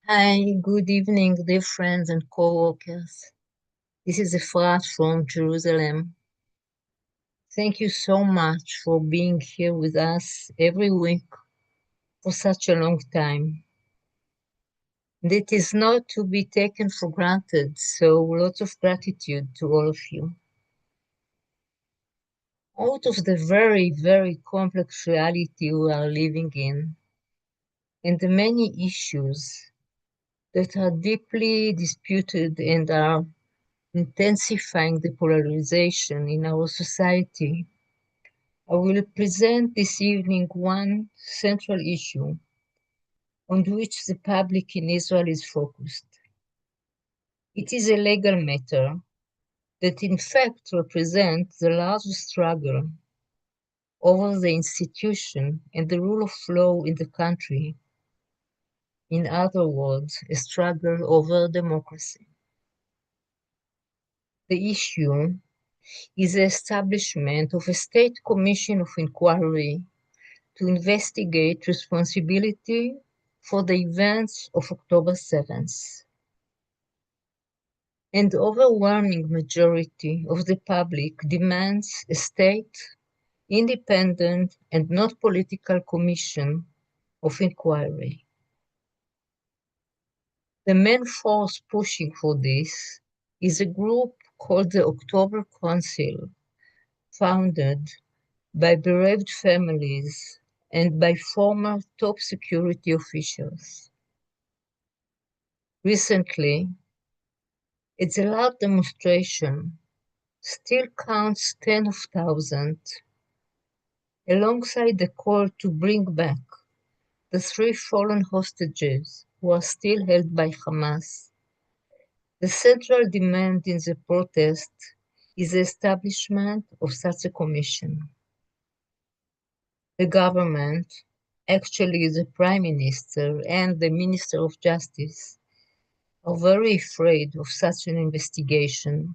Hi, good evening, dear friends and co-workers. This is Efrat from Jerusalem. Thank you so much for being here with us every week for such a long time. It is not to be taken for granted, so lots of gratitude to all of you. Out of the very, very complex reality we are living in, and the many issues that are deeply disputed and are intensifying the polarization in our society, I will present this evening one central issue on which the public in Israel is focused. It is a legal matter that in fact represents the largest struggle over the institution and the rule of law in the country. In other words, a struggle over democracy. The issue is the establishment of a state commission of inquiry to investigate responsibility for the events of October 7th. An overwhelming majority of the public demands a state, independent and not political commission of inquiry. The main force pushing for this is a group called the October Council, founded by bereaved families and by former top security officials. Recently, its large demonstration still counts tens of thousands, alongside the call to bring back the three fallen hostages who are still held by Hamas. The central demand in the protest is the establishment of such a commission. The government, actually the Prime Minister and the Minister of Justice, are very afraid of such an investigation,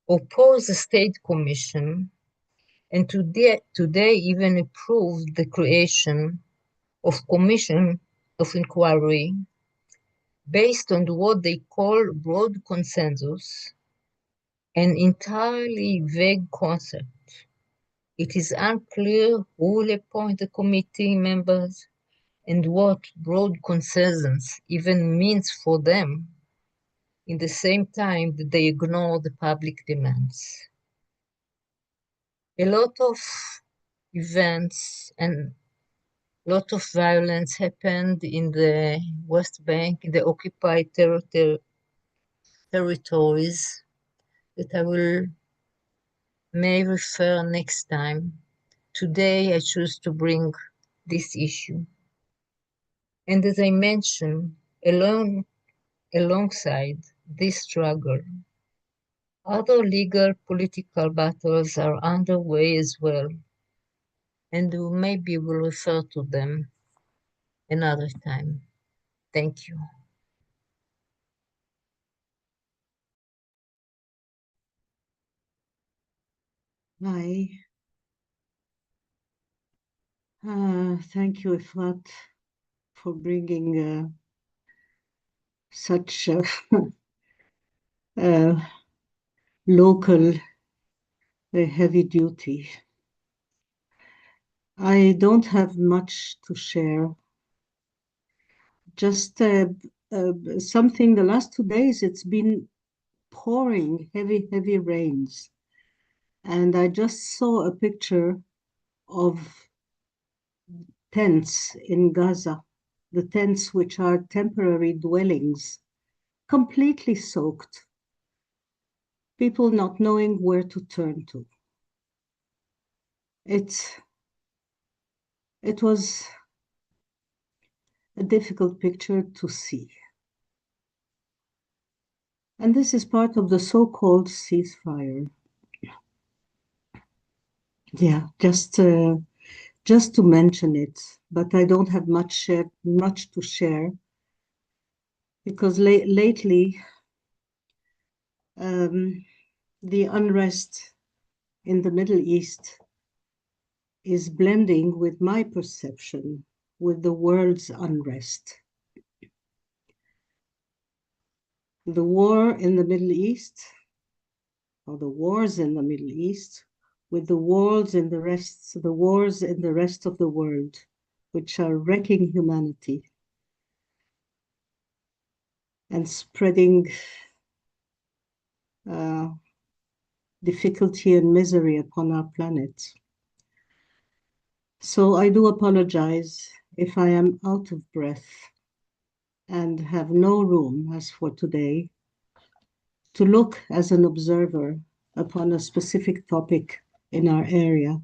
oppose the state commission, and today even approved the creation of commission of inquiry based on what they call broad consensus, an entirely vague concept. It is unclear who will appoint the committee members and what broad consensus even means for them, in the same time that they ignore the public demands. A lot of events and a lot of violence happened in the West Bank, in the occupied territories that I will may refer next time. Today I choose to bring this issue. And as I mentioned, alongside this struggle, other legal political battles are underway as well, and maybe we'll refer to them another time. Thank you. Hi. Thank you, Efrat, for bringing such local heavy duty. I don't have much to share. Just something, the last 2 days, it's been pouring heavy rains. And I just saw a picture of tents in Gaza, the tents which are temporary dwellings, completely soaked, people not knowing where to turn to. It was a difficult picture to see. And this is part of the so-called ceasefire. Yeah, just to mention it, but I don't have much to share because lately the unrest in the Middle East is blending with my perception with the world's unrest. the war in the Middle East, or the wars in the Middle East, with the wars in the rest of the world, which are wrecking humanity and spreading uh, difficulty and misery upon our planet. So I do apologize if I am out of breath and have no room, as for today, to look as an observer upon a specific topic in our area,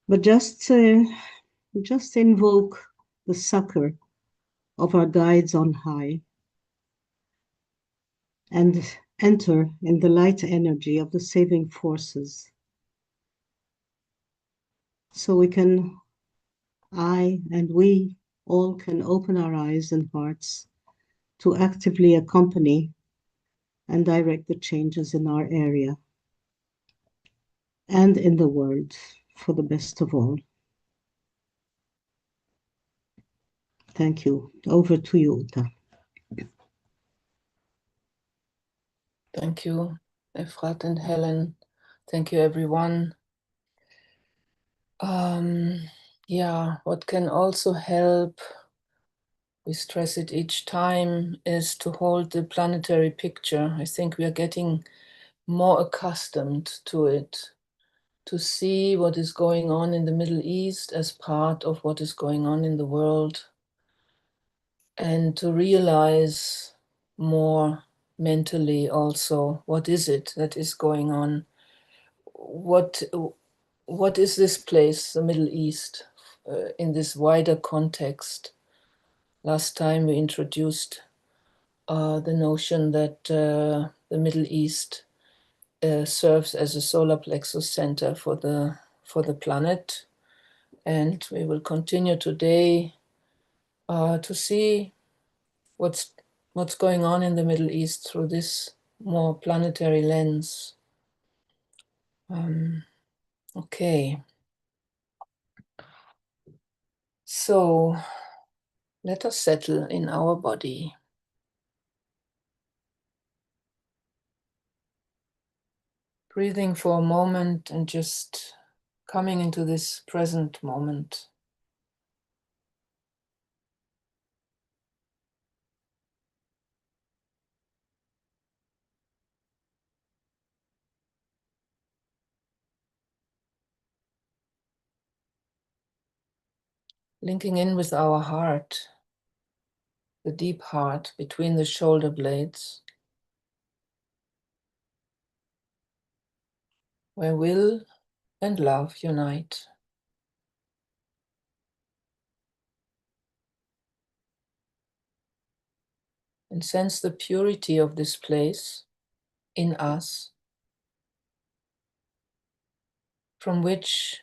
but just invoke the succor of our guides on high and enter in the light energy of the saving forces, so I and we all can open our eyes and hearts to actively accompany and direct the changes in our area and in the world for the best of all. Thank you. Over to you, Uta. Thank you, Efrat and Helen. Thank you, everyone. Yeah, what can also help, we stress it each time, is to hold the planetary picture. I think we are getting more accustomed to it, to see what is going on in the Middle East as part of what is going on in the world, and to realize more mentally also what is it that is going on. What is this place, the Middle East, in this wider context? Last time we introduced the notion that the Middle East serves as a solar plexus center for the planet, and we will continue today to see what's going on in the Middle East through this more planetary lens. Okay. So let us settle in our body. Breathing for a moment and just coming into this present moment. Linking in with our heart, the deep heart between the shoulder blades, where will and love unite. And sense the purity of this place in us, from which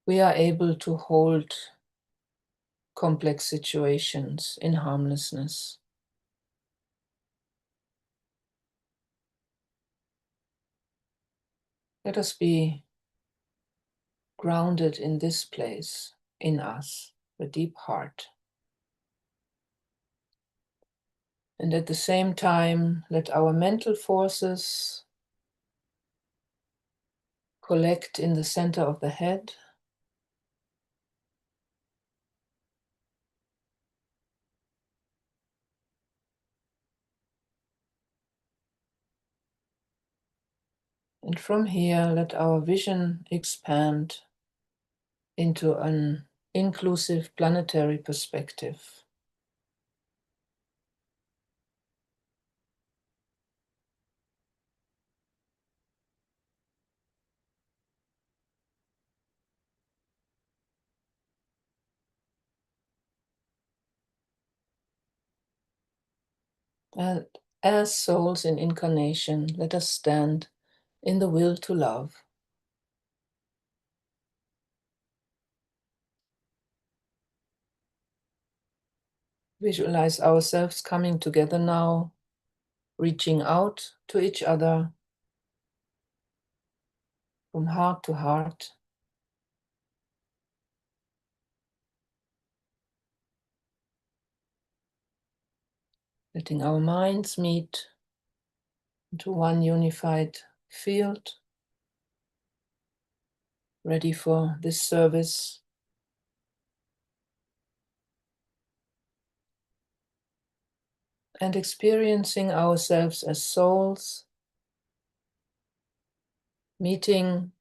we are able to hold complex situations in harmlessness. Let us be grounded in this place, in us, the deep heart. And at the same time, let our mental forces collect in the center of the head. And from here, let our vision expand into an inclusive planetary perspective. And as souls in incarnation, let us stand in the will to love. Visualize ourselves coming together now, reaching out to each other from heart to heart. letting our minds meet into one unified field, ready for this service. And experiencing ourselves as souls, meeting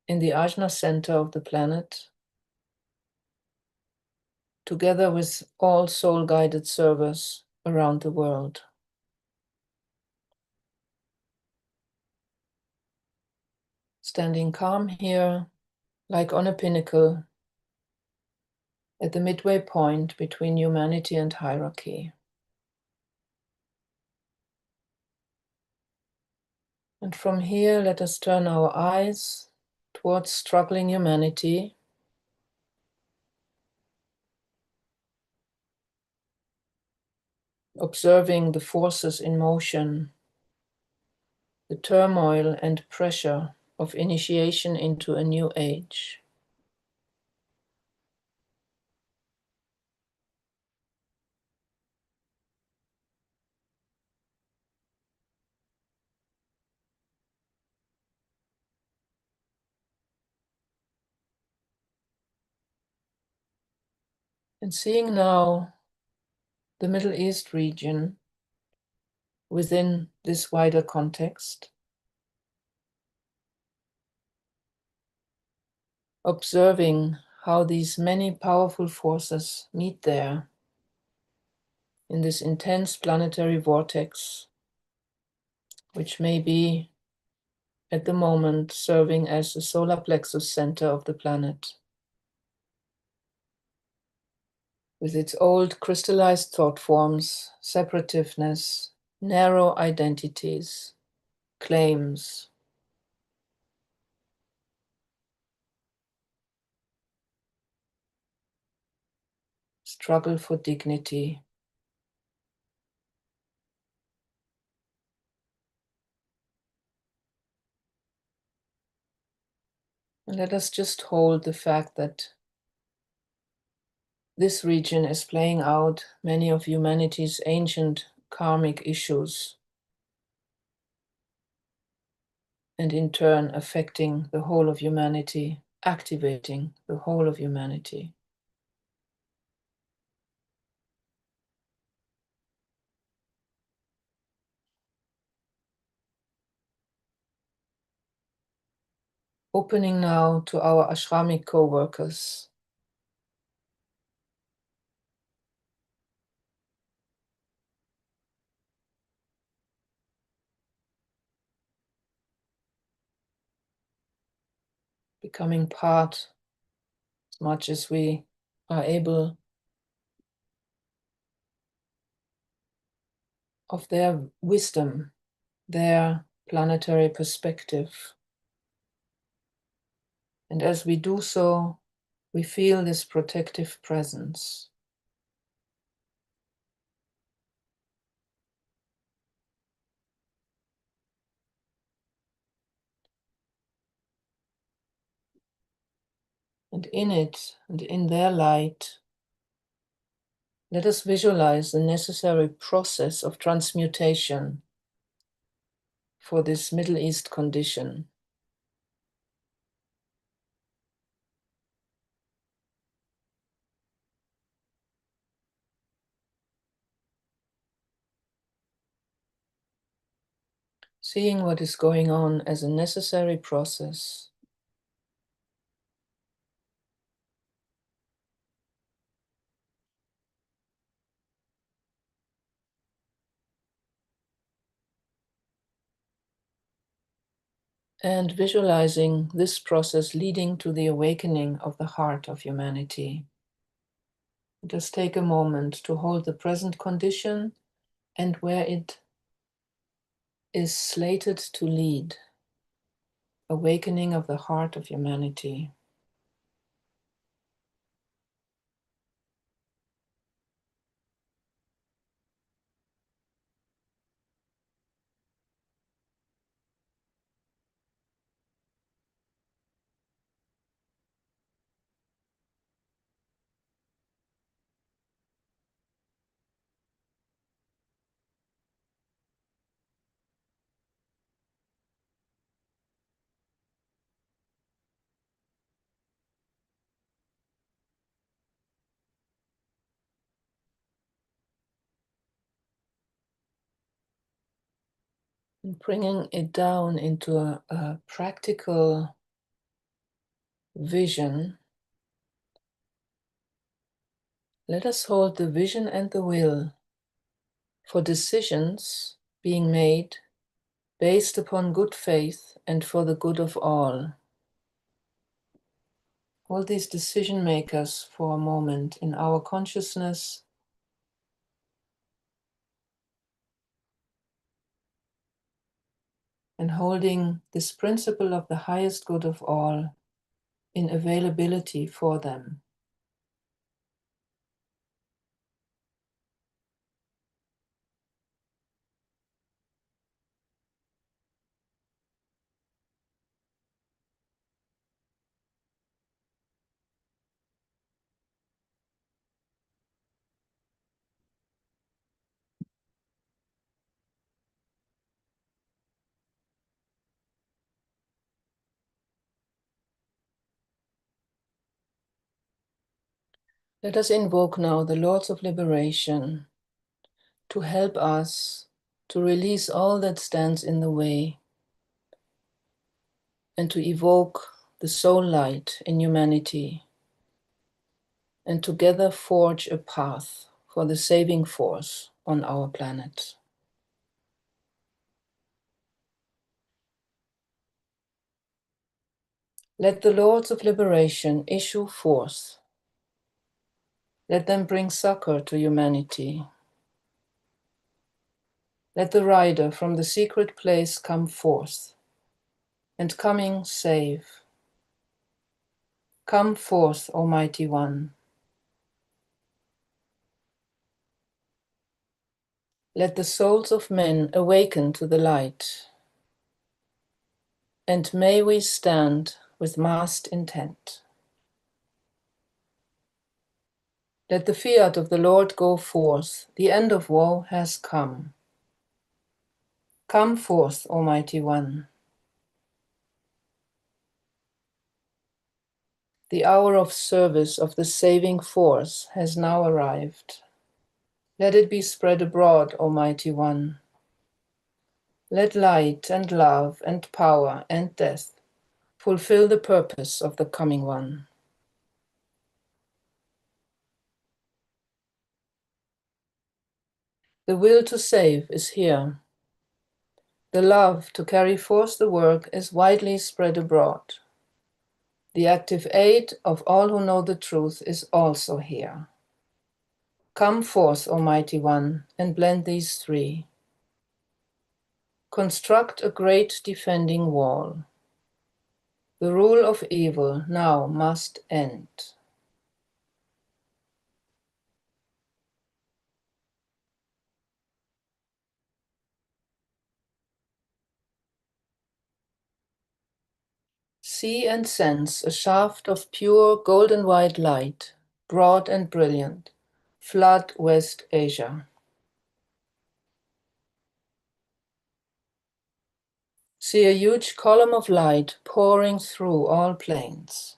in the Ajna center of the planet, together with all soul-guided servers around the world. Standing calm here, like on a pinnacle, at the midway point between humanity and hierarchy. And from here, let us turn our eyes towards struggling humanity, observing the forces in motion, the turmoil and pressure of initiation into a new age. And seeing now the Middle East region within this wider context, observing how these many powerful forces meet there in this intense planetary vortex, which may be at the moment serving as the solar plexus center of the planet, with its old crystallized thought forms, separativeness, narrow identities, claims, struggle for dignity. And let us just hold the fact that this region is playing out many of humanity's ancient karmic issues, and in turn affecting the whole of humanity, activating the whole of humanity. Opening now to our ashramic co-workers, becoming part, as much as we are able, of their wisdom, their planetary perspective. And as we do so, we feel this protective presence. And in it, and in their light, let us visualize the necessary process of transmutation for this Middle East condition. Seeing what is going on as a necessary process. And visualizing this process leading to the awakening of the heart of humanity. Just take a moment to hold the present condition and where it is slated to lead. Awakening of the heart of humanity. And bringing it down into a practical vision, let us hold the vision and the will for decisions being made based upon good faith and for the good of all. Hold these decision makers for a moment in our consciousness, and holding this principle of the highest good of all in availability for them. Let us invoke now the Lords of Liberation to help us to release all that stands in the way and to evoke the soul light in humanity and together forge a path for the saving force on our planet. Let the Lords of Liberation issue forth. Let them bring succor to humanity. Let the rider from the secret place come forth, and coming save. Come forth, Almighty One. Let the souls of men awaken to the light, and may we stand with massed intent. Let the fiat of the Lord go forth, the end of woe has come. Come forth, Almighty One. The hour of service of the saving force has now arrived. Let it be spread abroad, Almighty One. Let light and love and power and death fulfill the purpose of the coming one. The will to save is here. The love to carry forth the work is widely spread abroad. The active aid of all who know the truth is also here. Come forth, Almighty One, and blend these three. Construct a great defending wall. The rule of evil now must end. See and sense a shaft of pure golden white light, broad and brilliant, flood West Asia. See a huge column of light pouring through all planes.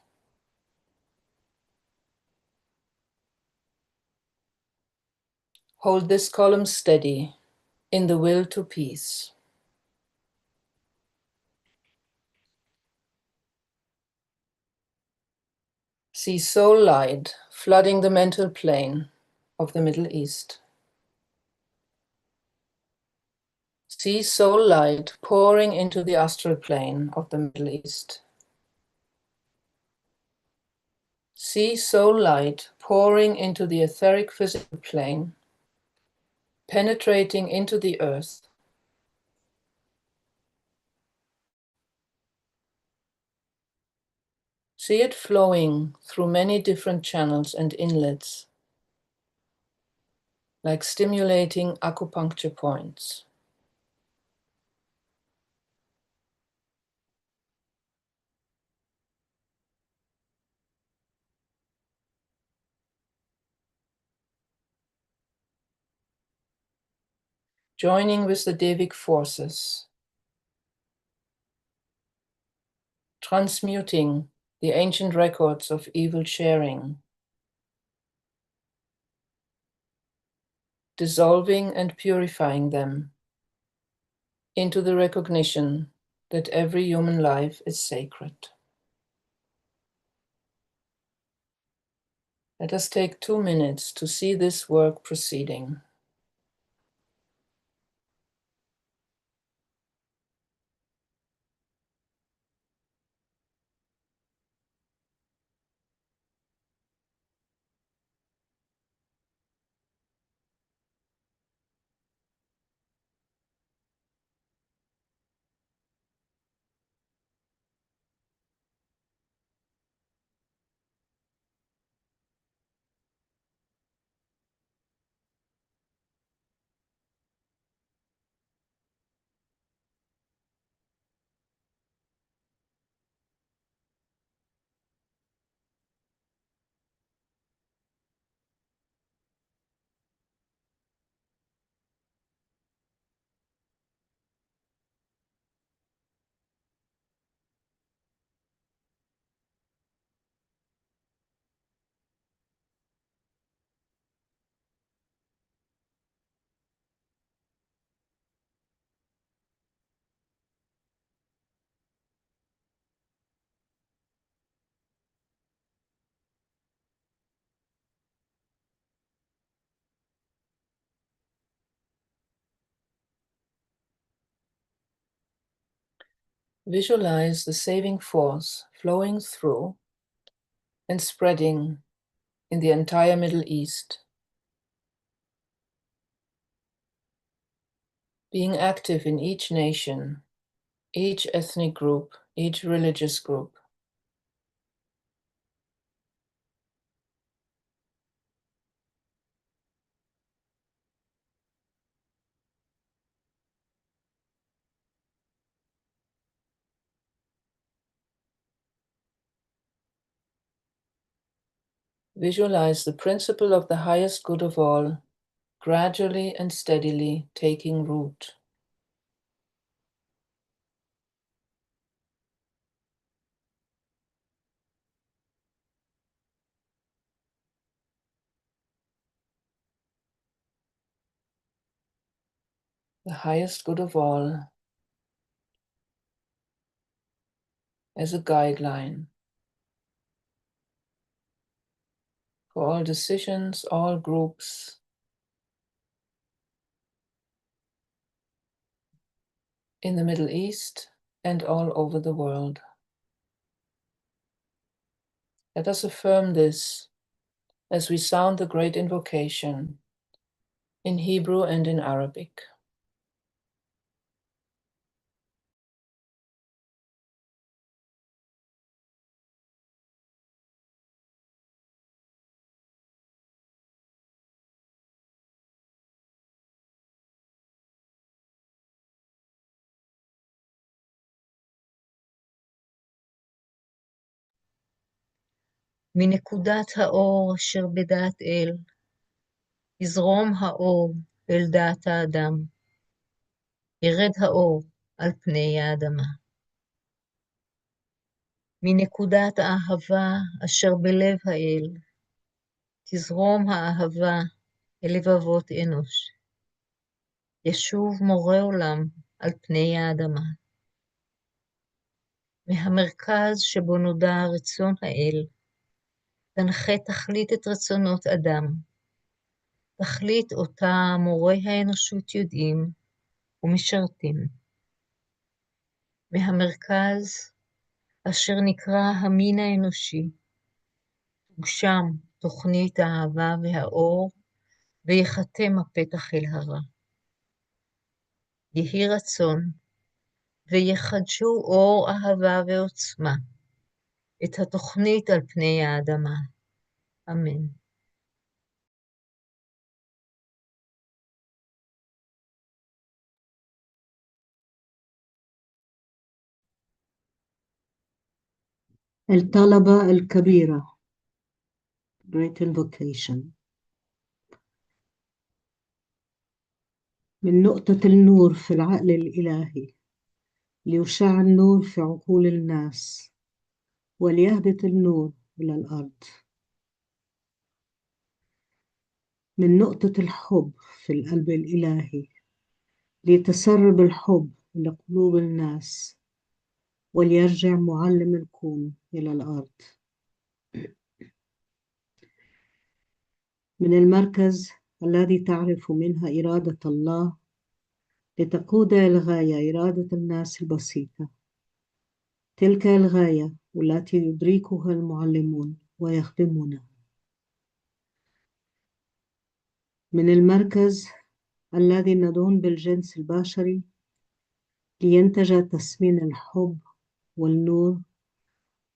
Hold this column steady in the will to peace. See soul light flooding the mental plane of the Middle East. See soul light pouring into the astral plane of the Middle East. See soul light pouring into the etheric physical plane, penetrating into the earth. See it flowing through many different channels and inlets, like stimulating acupuncture points. Joining with the Devic forces, transmuting the ancient records of evil sharing, dissolving and purifying them, into the recognition that every human life is sacred. Let us take 2 minutes to see this work proceeding. Visualize the saving force flowing through and spreading in the entire Middle East, being active in each nation, each ethnic group, each religious group. Visualize the principle of the highest good of all gradually and steadily taking root. The highest good of all as a guideline for all decisions, all groups, in the Middle East and all over the world. Let us affirm this as we sound the great invocation in Hebrew and in Arabic. מנקודת האור אשר בדעת אל, יזרום האור אל דעת האדם, ירד האור על פני האדמה. מנקודת האהבה אשר בלב האל, תזרום האהבה אל לבבות אנוש. ישוב מורה עולם על פני האדמה. מהמרכז שבו נודע רצון האל, תנחה תכלית את רצונות אדם, תכלית אותה מורי האנושות יודעים ומשרתים. מהמרכז אשר נקרא המין האנושי, תוגשם תוכנית האהבה והאור, ויחתם הפתח אל הרע. יהי רצון, ויחדשו אור אהבה ועוצמה, את התוכנית על פני האדמה. אמן. الطلبة الكبيرة. Great invocation. من نقطة النور في العقل الإلهي ليشع النور في عقول الناس وليهبط النور إلى الأرض. من نقطة الحب في القلب الإلهي ليتسرب الحب لقلوب الناس، وليرجع معلم الكون إلى الأرض. من المركز الذي تعرف منها إرادة الله لتقود الغاية إرادة الناس البسيطة، تلك الغاية التي يدركها المعلمون ويخدمونها. من المركز الذي ندعون بالجنس البشري لينتج تسمين الحب والنور،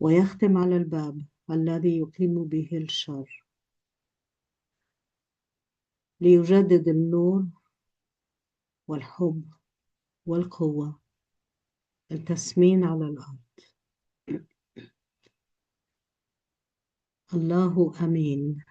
ويختم على الباب الذي يقيم به الشر، ليجدد النور والحب والقوة، التسمين على الأرض. الله أمين.